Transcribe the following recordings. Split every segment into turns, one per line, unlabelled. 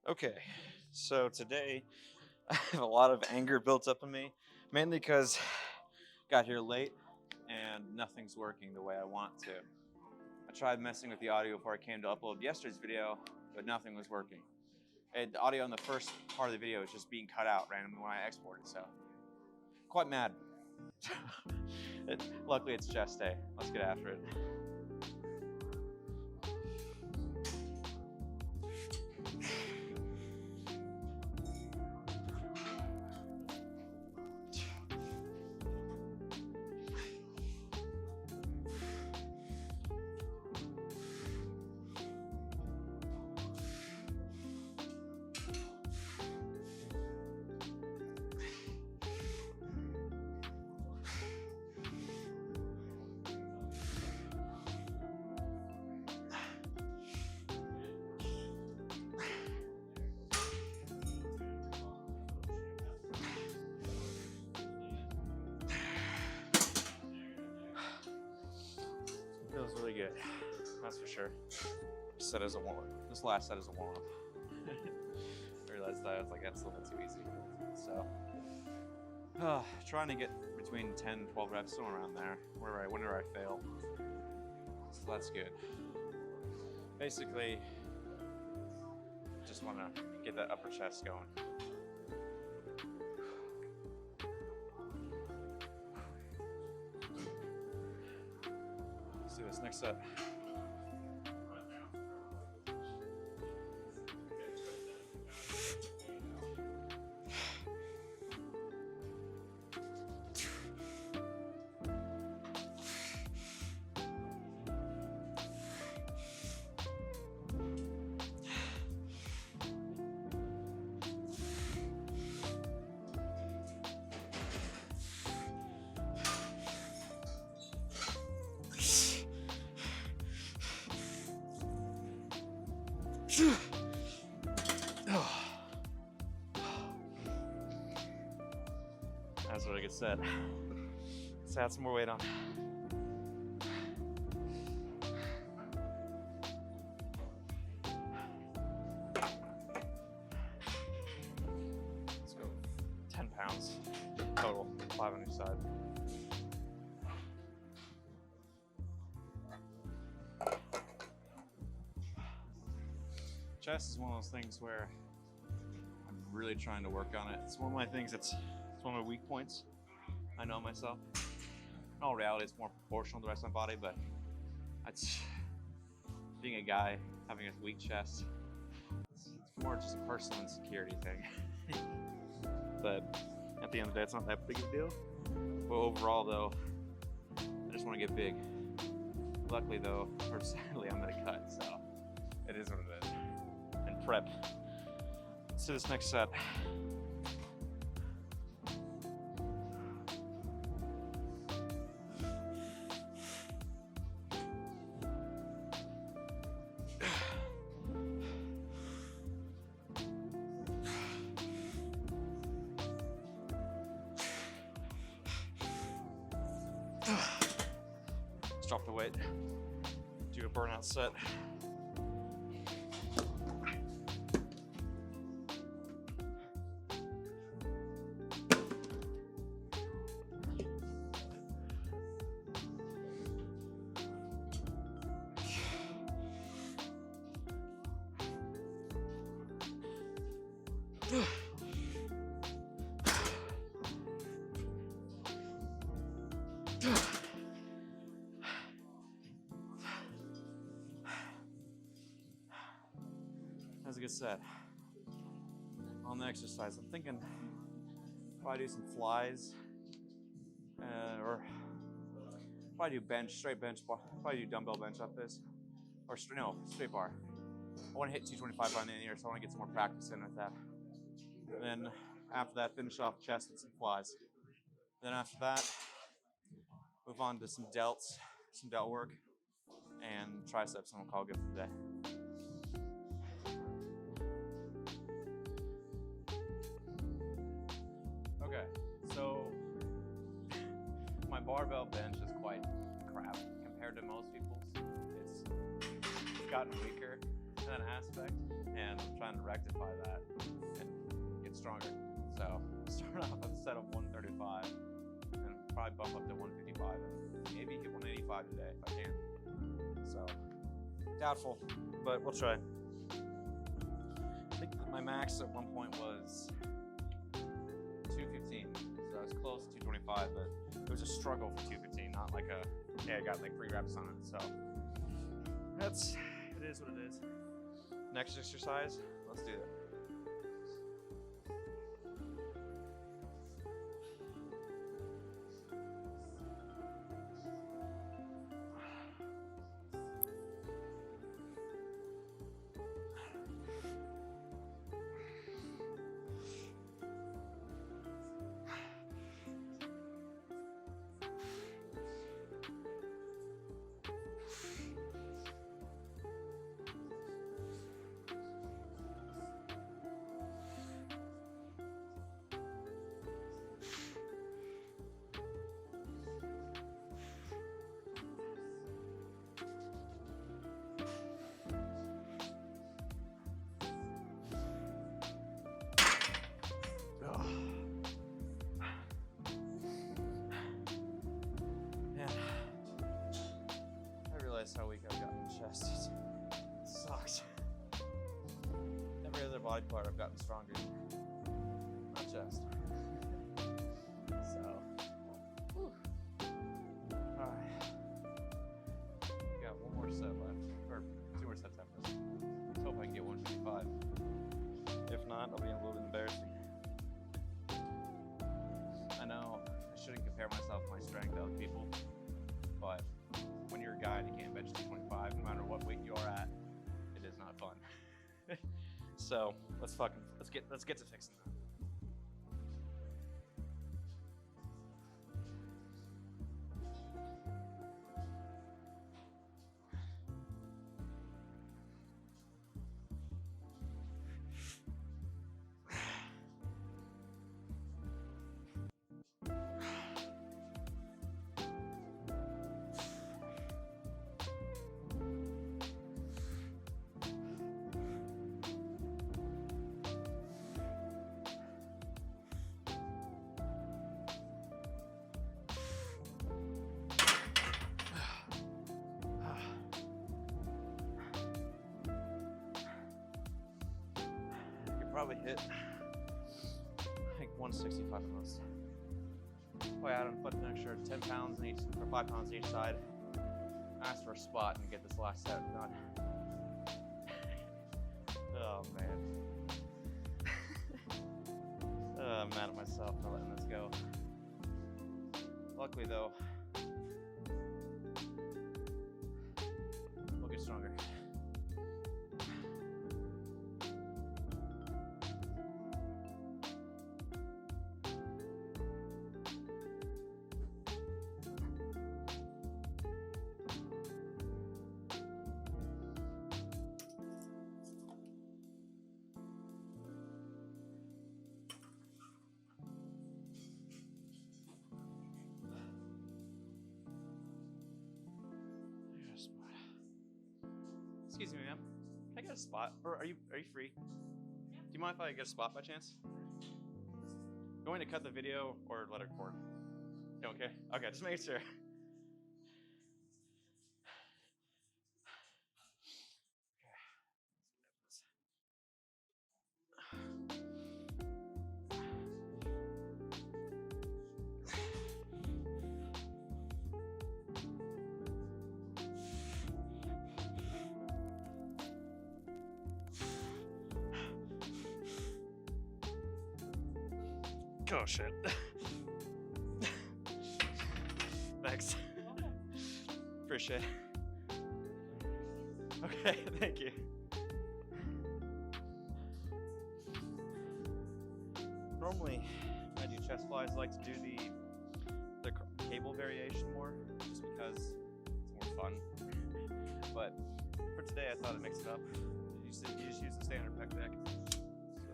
Okay, so today I have a lot of anger built up in me, mainly because got here late and nothing's working the way I want to. I tried messing with the audio before I came to upload yesterday's video, but nothing was working. And the audio in the first part of the video is just being cut out randomly when I export it, so quite mad. Luckily it's chest day. Let's get after it. Feels really good, that's for sure. This set is a warm. This last set is a warm up. I realized that I was like, that's a little too easy. So, trying to get between 10 and 12 reps, somewhere around there, whenever I fail. So that's good. Basically, just want to get that upper chest going. Let's do this next set. That's what I get set. Let's add some more weight on. Let's go 10 pounds total, 5 on each side. Chest is one of those things where I'm really trying to work on it. It's one of my things it's one of my weak points. I know myself. In all reality, it's more proportional to the rest of my body, but it's being a guy, having a weak chest, it's more just a personal insecurity thing. But at the end of the day, it's not that big of a deal. But overall though, I just want to get big. Luckily though, or sadly, I'm gonna cut, so it is what it is. And prep. Let's do this next set. Let's drop the weight. Do a burnout set. That's a good set. On the exercise, I'm thinking probably do some flies, or probably do bench, straight bench, probably do dumbbell bench up this, or straight bar. I want to hit 225 by the end of the year, so I want to get some more practice in with that. And then after that, finish off chest with some flies. Then after that, move on to some delt work, and triceps, and we'll call it good for the day. Okay, so my barbell bench is quite crap compared to most people's. It's gotten weaker in that aspect, and I'm trying trying to rectify that and get stronger. So start off with a set of 135 and probably bump up to 155 and maybe hit 185 today if I can. So doubtful, but we'll try. I think my max at one point was 215, so I was close to 225, but it was a struggle for 215, not like a, hey, I got like 3 reps on it. So it is what it is. Next exercise, let's do that. How weak I've gotten in the chest. It sucks. Every other body part I've gotten stronger. Not chest. So, alright. Got one more set left, or 2 more sets after this. Let's hope I can get 155. If not, I'll be a little bit embarrassing. I know I shouldn't compare myself to my strength to other people, but when you're a guy and you can't bench 225, no matter what weight you are at, it is not fun. So let's get to fixing that. Probably hit like 165 at most. Boy, Adam, put an extra 10 pounds in each, or 5 pounds on each side. Ask for a spot and get this last set done. Oh man. I'm mad at myself for letting this go. Luckily though, we'll get stronger. Excuse me, ma'am. Can I get a spot? Or are you free? Yeah. Do you mind if I get a spot by chance? Going to cut the video or let it record? You okay? Okay, just make sure. Oh shit. Thanks. Appreciate it. Okay, thank you. Normally, when I do chest flies, I like to do the cable variation more, just because it's more fun. But for today, I thought I'd mix it up. You just use the standard pec deck. So,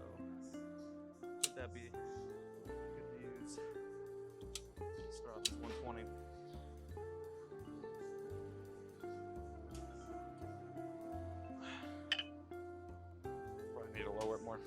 should that be good to use? Start off with 120. Probably need to lower it more.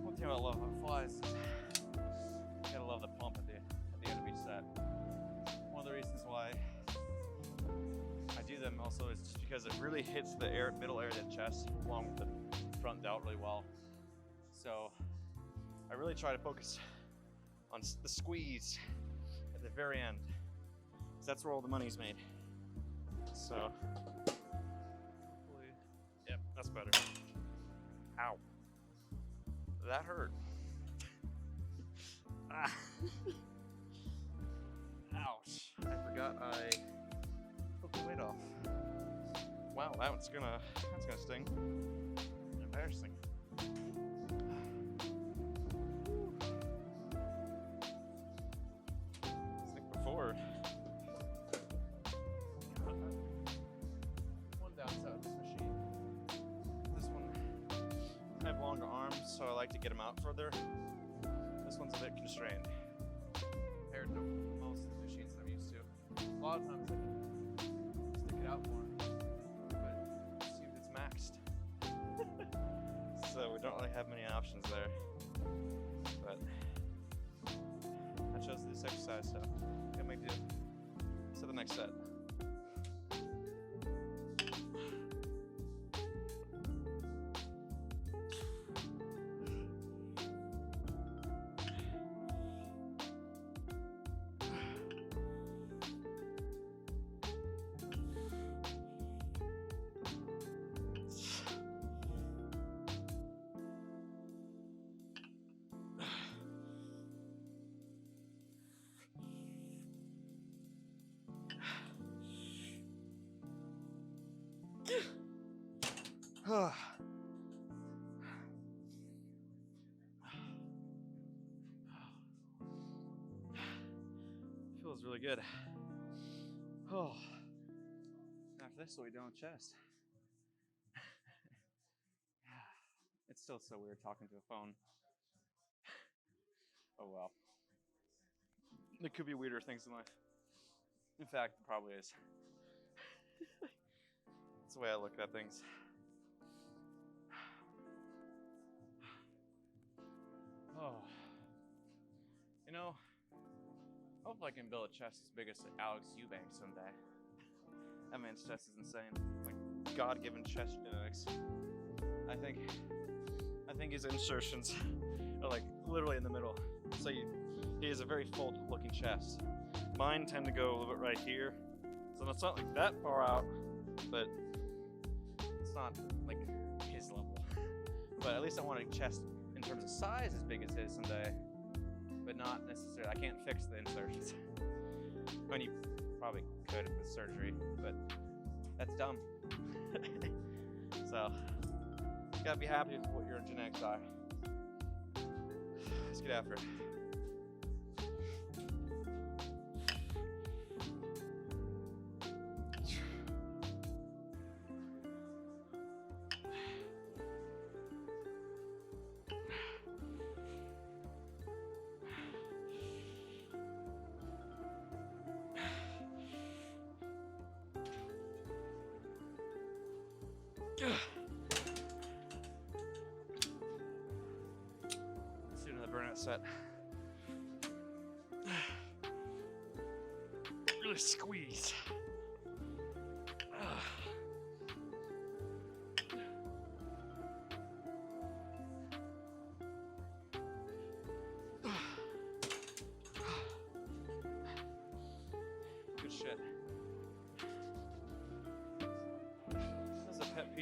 One thing I love about flies is you gotta love the pump at the end of each set. One of the reasons why I do them also is just because it really hits the middle area of the chest along with the front delt really well. So I really try to focus on the squeeze at the very end, because that's where all the money's made. So, hopefully, yep, that's better. Ow. That hurt. Ah. Ouch. I forgot I took the weight off. Wow, that's gonna sting. Embarrassing. I think before, one downside of this machine. This one, I have longer arms, so I like to get them out further. This one's a bit constrained compared to most of the machines I'm used to. A lot of times I can stick it out more, but see if it's maxed. So we don't really have many options there. But I chose this exercise, so gotta make do. So the next set. Feels really good. Oh, after this, what we do on chest? It's still so weird talking to a phone. Oh well. There could be weirder things in life. In fact, it probably is. That's the way I look at things. Oh. You know, I hope I can build a chest as big as Alex Eubanks someday. That man's chest is insane. Like God-given chest genetics. I think his insertions are like literally in the middle. So he has a very full looking chest. Mine tend to go a little bit right here. So it's not like that far out, but it's not like his level. But at least I want a chest in terms of size as big as his someday. But not necessarily, I can't fix the insertions. I mean, you probably could with surgery, but that's dumb. So, you gotta be happy with what your genetics are. Let's get after it. Let's do another burnout set. Really squeeze.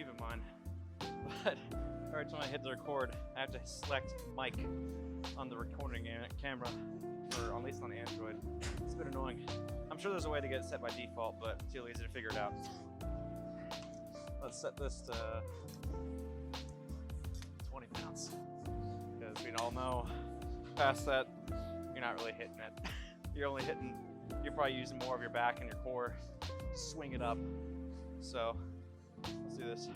weave in mine. But every time I hit the record, I have to select mic on the recording camera, or at least on Android. It's a bit annoying. I'm sure there's a way to get it set by default, but it's too lazy to figure it out. Let's set this to 20 pounds. Because we all know, past that, you're not really hitting it. You're probably using more of your back and your core to swing it up. So, let's do this.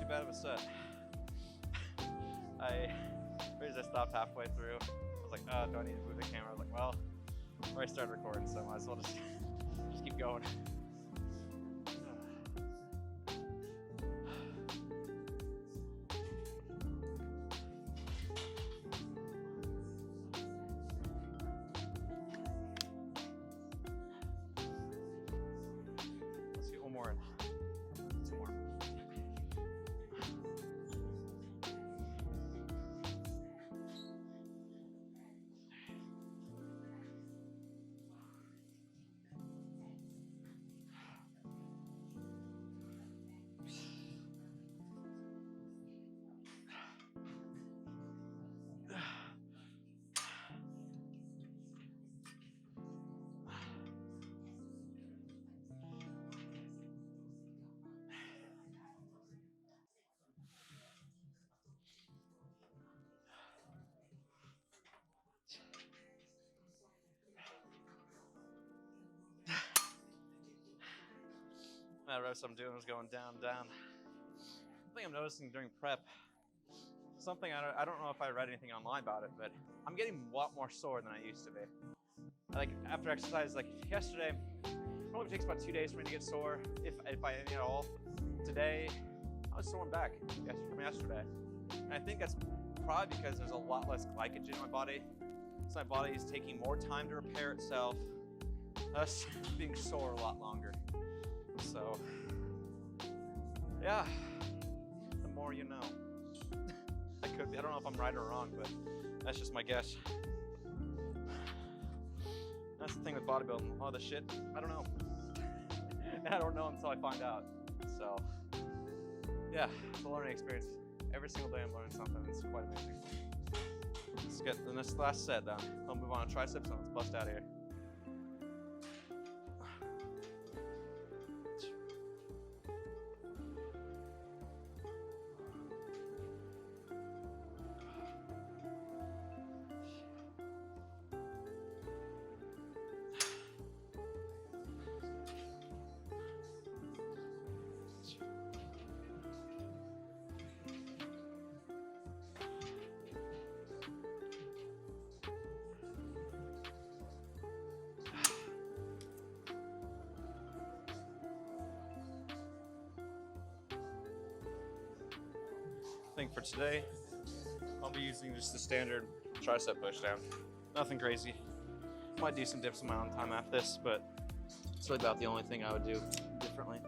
Bad of a set. I stopped halfway through. I was like, oh, do I need to move the camera? I was like, well, I already started recording, so I might as well just keep going. Let's get one more in. Two more. That reps I'm doing is going down, down. Something I'm noticing during prep, something I don't know if I read anything online about it, but I'm getting a lot more sore than I used to be. Like after exercise, like yesterday, it probably takes about 2 days for me to get sore, if I any at all. Today, I was sore back from yesterday. And I think that's probably because there's a lot less glycogen in my body. So my body is taking more time to repair itself, thus being sore a lot longer. So, yeah, the more you know. I don't know if I'm right or wrong, but that's just my guess. That's the thing with bodybuilding. All the shit, I don't know. I don't know until I find out. So, yeah, it's a learning experience. Every single day I'm learning something. It's quite amazing. Let's get this last set done. I'll move on to triceps and let's bust out of here. I think for today, I'll be using just the standard tricep pushdown. Nothing crazy. Might do some dips on my own time after this, but it's really about the only thing I would do differently.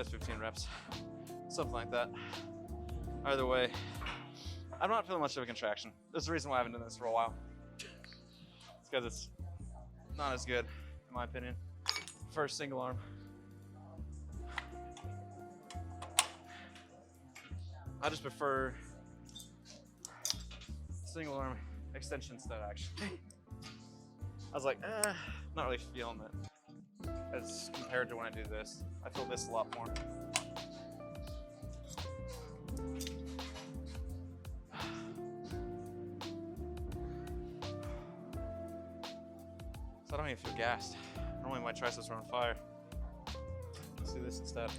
That's 15 reps, something like that. Either way, I'm not feeling much of a contraction. There's the reason why I haven't done this for a while. It's because it's not as good, in my opinion. First single arm. I just prefer single arm extension instead, actually. I was like, not really feeling it as compared to when I do this. I feel this a lot more. So I don't even feel gassed. Normally my triceps are on fire. Let's do this instead.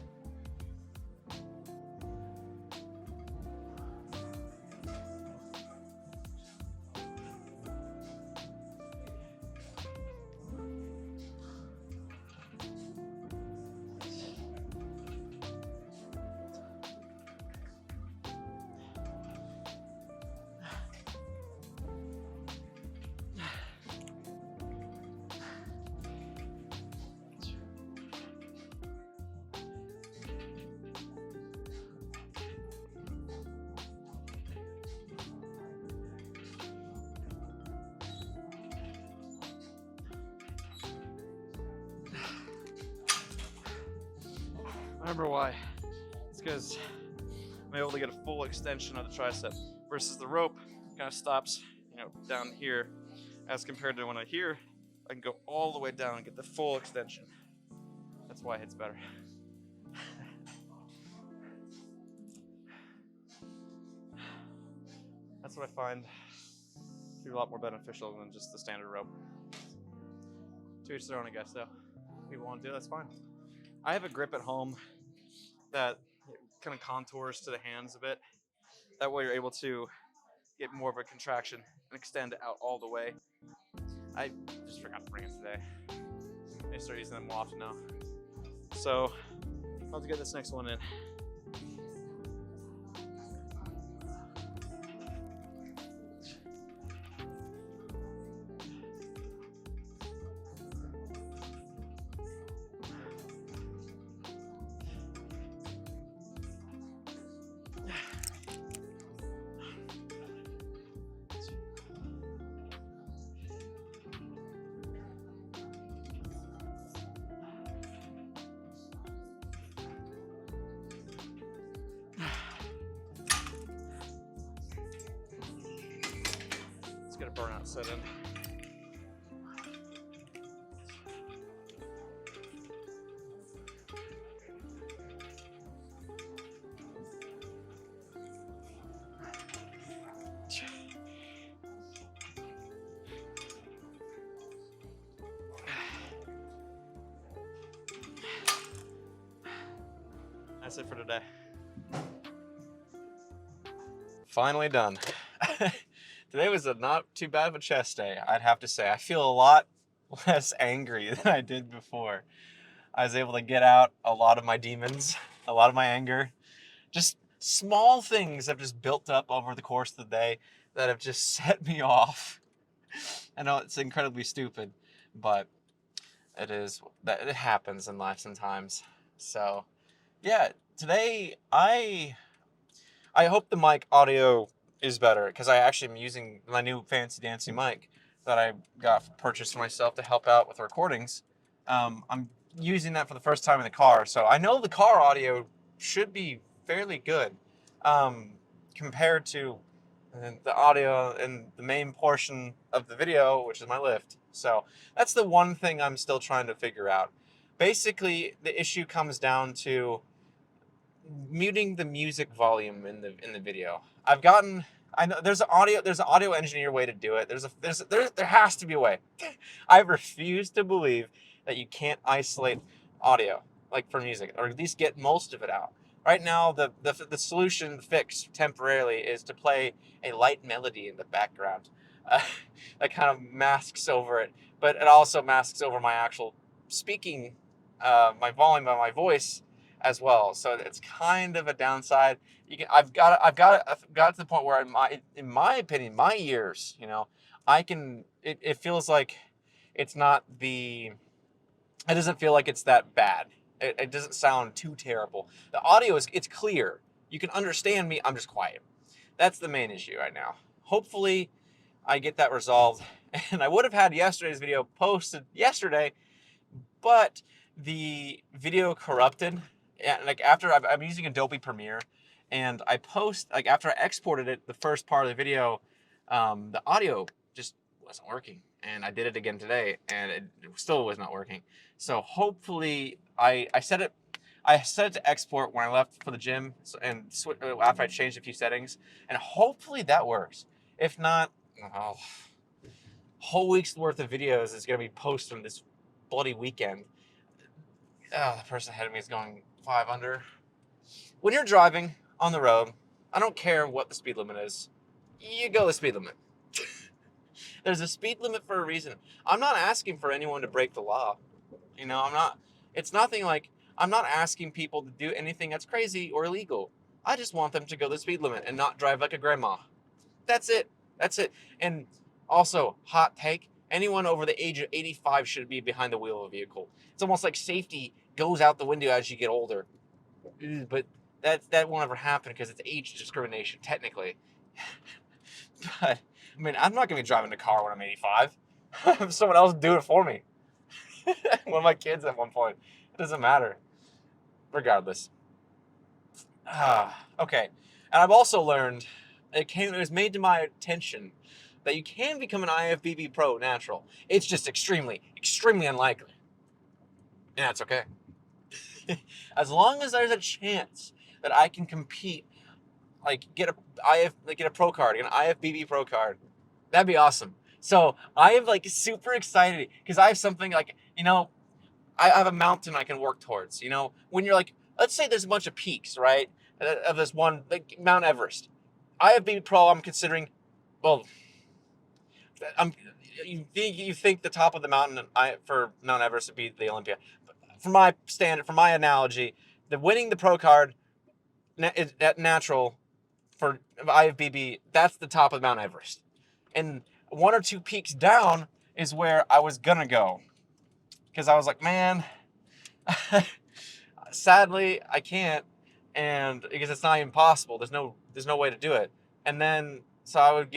I remember why. It's because I'm able to get a full extension of the tricep versus the rope kind of stops, down here, as compared to when I here, I can go all the way down and get the full extension. That's why it hits better. That's what I find to be a lot more beneficial than just the standard rope. To each their own, I guess, though. If people want to do it, that's fine. I have a grip at home that kind of contours to the hands a bit. That way you're able to get more of a contraction and extend it out all the way. I just forgot to bring it today. I start using them more often now. So I'll have to get this next one in. Let's get a burnout set in. That's it for today. Finally done. Today was a not too bad of a chest day, I'd have to say. I feel a lot less angry than I did before. I was able to get out a lot of my demons, a lot of my anger. Just small things have just built up over the course of the day that have just set me off. I know it's incredibly stupid, but it happens in life sometimes. So yeah, today I hope the mic audio is better, because I actually am using my new fancy dancy mic that I purchased for myself to help out with recordings. I'm using that for the first time in the car, so I know the car audio should be fairly good compared to the audio in the main portion of the video, which is my lift. So that's the one thing I'm still trying to figure out. Basically, the issue comes down to muting the music volume in the video. I know there's an audio engineer way to do it. There has to be a way. I refuse to believe that you can't isolate audio like for music, or at least get most of it out. Right now, the solution, the fix temporarily, is to play a light melody in the background that kind of masks over it, but it also masks over my actual speaking, my volume of my voice as well. So it's kind of a downside. I've got to the point where in my opinion, my ears, it feels like it doesn't feel like it's that bad
It doesn't sound too terrible. The audio it's clear. You can understand me. I'm just quiet. That's the main issue right now. Hopefully, I get that resolved. And I would have had yesterday's video posted yesterday, but the video corrupted. And like after I'm using Adobe Premiere, and I post like after I exported it, the first part of the video, the audio just wasn't working. And I did it again today, and it still was not working. So hopefully, I set it to export when I left for the gym, and after I changed a few settings, and hopefully that works. If not, oh, whole week's worth of videos is gonna be posted on this bloody weekend. Oh, the person ahead of me is going 5 under. When you're driving on the road, I don't care what the speed limit is. You go the speed limit. There's a speed limit for a reason. I'm not asking for anyone to break the law. You know, it's nothing like, I'm not asking people to do anything that's crazy or illegal. I just want them to go the speed limit and not drive like a grandma. That's it. That's it. And also, hot take, anyone over the age of 85 should be behind the wheel of a vehicle. It's almost like safety goes out the window as you get older. But that won't ever happen because it's age discrimination, technically. But, I mean, I'm not going to be driving a car when I'm 85. Someone else do it for me. One of my kids at one point. It doesn't matter. Regardless. Okay. And I've also learned, it was made to my attention that you can become an IFBB Pro natural. It's just extremely, extremely unlikely. And that's okay. As long as there's a chance that I can compete, like get a pro card, get an IFBB Pro card, that'd be awesome. So I am like super excited because I have something like, you know, I have a mountain I can work towards. You know, when you're like, let's say there's a bunch of peaks, right? Of this one, like Mount Everest. IFBB Pro, I'm considering, well, you think the top of the mountain for Mount Everest would be the Olympia. For my analogy, winning the pro card, that natural for IFBB, that's the top of Mount Everest. And 1 or 2 peaks down is where I was gonna go. Because I was like, man, sadly, I can't, and because it's not even possible. There's no way to do it. And then, so I would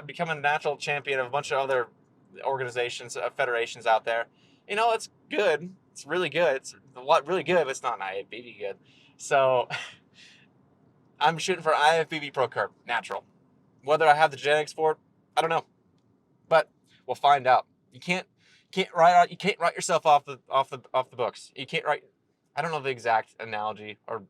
become a natural champion of a bunch of other organizations, federations out there. You know, it's good. It's really good. It's a lot really good, but it's not an IFBB good. So I'm shooting for IFBB Pro card, natural. Whether I have the genetics for it, I don't know, but we'll find out. You can't write yourself off the books. You can't write. I don't know the exact analogy or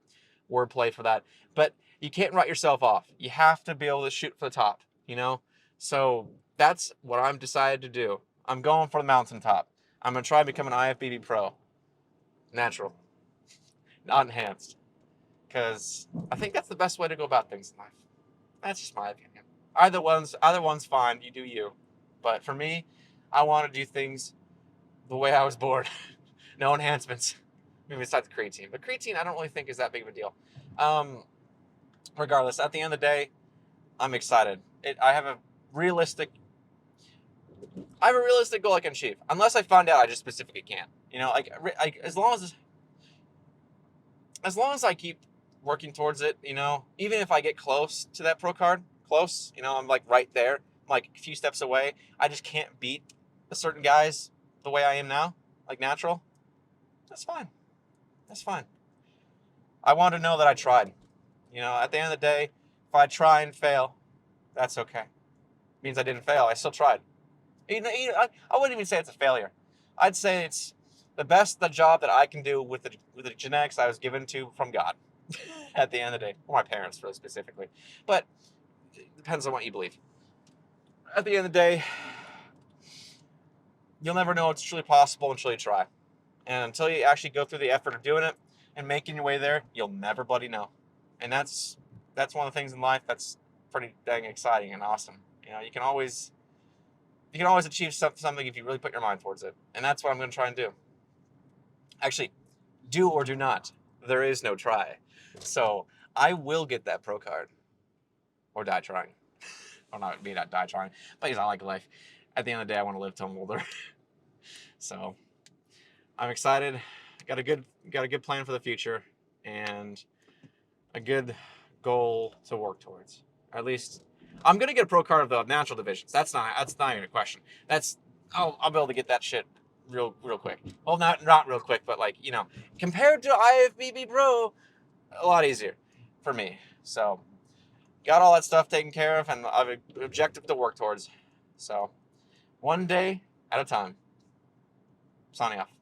wordplay for that, but you can't write yourself off. You have to be able to shoot for the top. You know, so that's what I'm decided to do. I'm going for the mountaintop. I'm gonna try and become an IFBB Pro, natural, not enhanced, because I think that's the best way to go about things in life. That's just my opinion. Either one's fine. You do you. But for me, I want to do things the way I was born. No enhancements. Maybe besides the creatine. But creatine, I don't really think is that big of a deal. Regardless, at the end of the day, I'm excited. I have a realistic goal I can achieve. Unless I find out I just specifically can't. You know, like as long as I keep working towards it, you know, even if I get close to that pro card, you know, I'm like right there, I'm like a few steps away. I just can't beat the certain guys the way I am now, like natural. That's fine. That's fine. I want to know that I tried. You know, at the end of the day, if I try and fail, that's okay. It means I didn't fail. I still tried. I wouldn't even say it's a failure. I'd say it's the job that I can do with the genetics I was given to from God. At the end of the day, or my parents, really specifically, but it depends on what you believe. At the end of the day, you'll never know it's truly possible until you try, and until you actually go through the effort of doing it and making your way there, you'll never bloody know. And that's one of the things in life that's pretty dang exciting and awesome. You know, you can always achieve something if you really put your mind towards it, and that's what I'm going to try and do. Actually, do or do not. There is no try. So I will get that pro card, or die trying. Or not die trying, but because I like life. At the end of the day, I want to live till I'm older. So I'm excited. got a good plan for the future and a good goal to work towards. Or at least I'm gonna get a pro card of the natural divisions. That's not even a question. I'll be able to get that shit real quick. Well, not real quick, but like, you know, compared to IFBB Pro, a lot easier for me. So got all that stuff taken care of, and I've an objective to work towards. So one day at a time. Signing off.